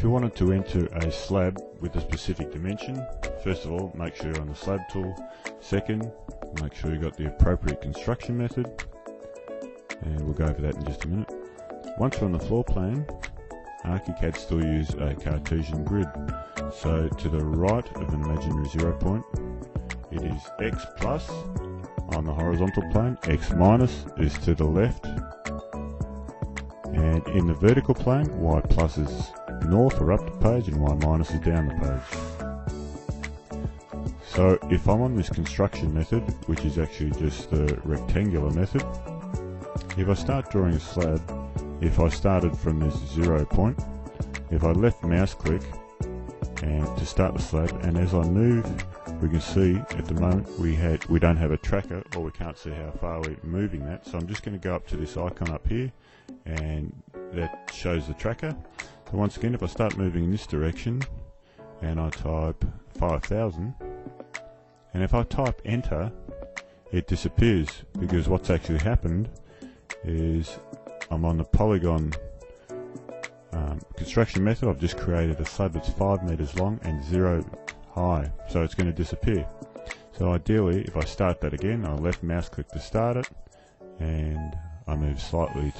If you wanted to enter a slab with a specific dimension, first of all, make sure you're on the slab tool. Second, make sure you've got the appropriate construction method, and we'll go over that in just a minute. Once you're on the floor plan, ArchiCAD still use a Cartesian grid. So to the right of an imaginary 0 point, it is x plus on the horizontal plane, x minus is to the left, and in the vertical plane, y plus is north or up the page and y minus is down the page. So if I'm on this construction method, which is actually just the rectangular method, if I start drawing a slab, if I started from this 0 point, if I left mouse click and to start the slab, and as I move, we can see at the moment we don't have a tracker, or we can't see how far we're moving that. So I'm just going to go up to this icon up here, and that shows the tracker. So once again, if I start moving in this direction and I type 5000, and if I type enter, it disappears, because what's actually happened is I'm on the polygon construction method. I've just created a slab that's 5 meters long and 0 high, so it's going to disappear. So ideally, if I start that again, I'll left mouse click to start it, and I move slightly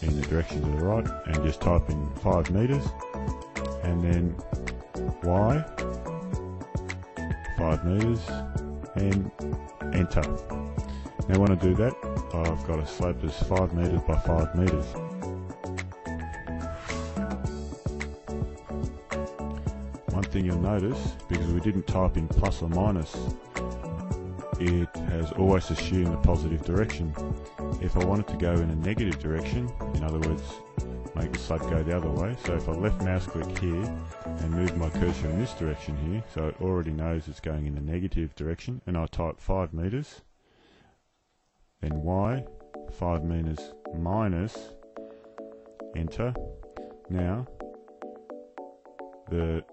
in the direction to the right and just type in 5 meters, and then Y 5 meters and enter. Now when I do that, I've got a slab that's 5 meters by 5 meters. One thing you'll notice, because we didn't type in plus or minus, it has always assumed the positive direction. If I wanted to go in a negative direction, in other words, make the slab go the other way, so if I left mouse click here and move my cursor in this direction here, so it already knows it's going in the negative direction, and I type 5 meters, then Y 5 meters minus enter. Now it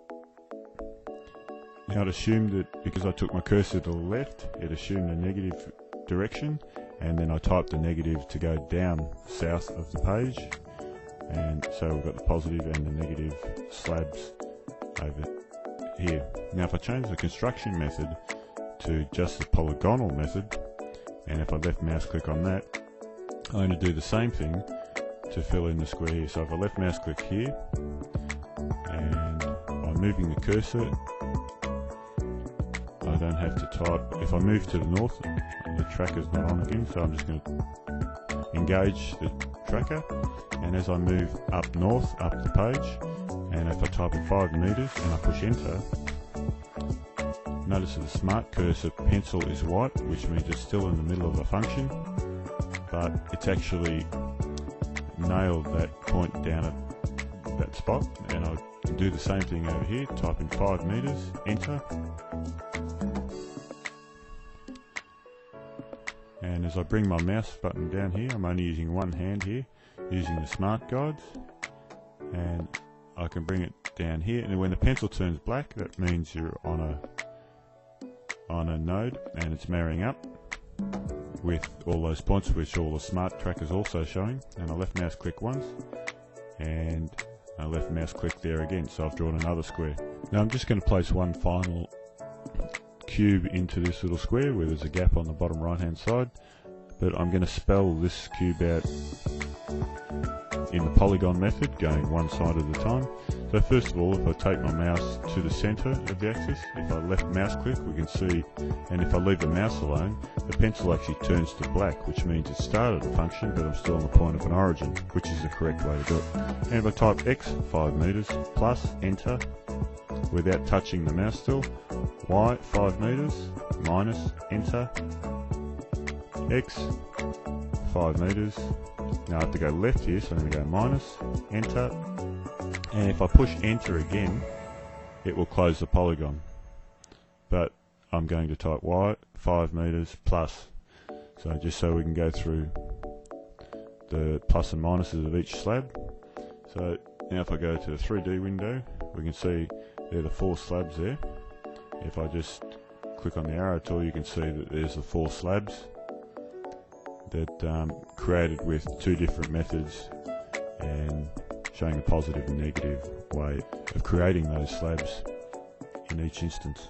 assumed that because I took my cursor to the left, it assumed a negative direction, and then I typed the negative to go down south of the page, and so we've got the positive and the negative slabs over here. Now if I change the construction method to just the polygonal method, and if I left mouse click on that, I'm going to do the same thing to fill in the square here. So if I left mouse click here, and I'm moving the cursor, I don't have to type. If I move to the north, the tracker's not on again, so I'm just going to engage the tracker, and as I move up north, up the page, and if I type in 5 meters and I push enter, notice that the smart cursor pencil is white, which means it's still in the middle of the function, but it's actually nailed that point down at that spot. And I can do the same thing over here, type in 5 meters, enter, and as I bring my mouse button down here, I'm only using one hand here, using the smart guides, and I can bring it down here, and when the pencil turns black, that means you're on a node and it's marrying up with all those points which all the smart trackers also showing. And I left mouse click once, and I left mouse click there again, so I've drawn another square. Now I'm just going to place one final cube into this little square where there's a gap on the bottom right hand side, but I'm going to spell this cube out in the polygon method, going one side at a time. So first of all, if I take my mouse to the center of the axis, if I left mouse click, we can see, and if I leave the mouse alone, the pencil actually turns to black, which means it started a function, but I'm still on the point of an origin, which is the correct way to do it. And if I type x 5 meters plus enter, without touching the mouse still, y 5 meters minus enter, x 5 meters. Now I have to go left here, so I'm going to go minus, enter, and if I push enter again, it will close the polygon. But I'm going to type y 5 meters plus, so just so we can go through the plus and minuses of each slab. So now if I go to the 3D window, we can see there are the 4 slabs there. If I just click on the arrow tool, you can see that there's the 4 slabs that created with 2 different methods, and showing the positive and negative way of creating those slabs in each instance.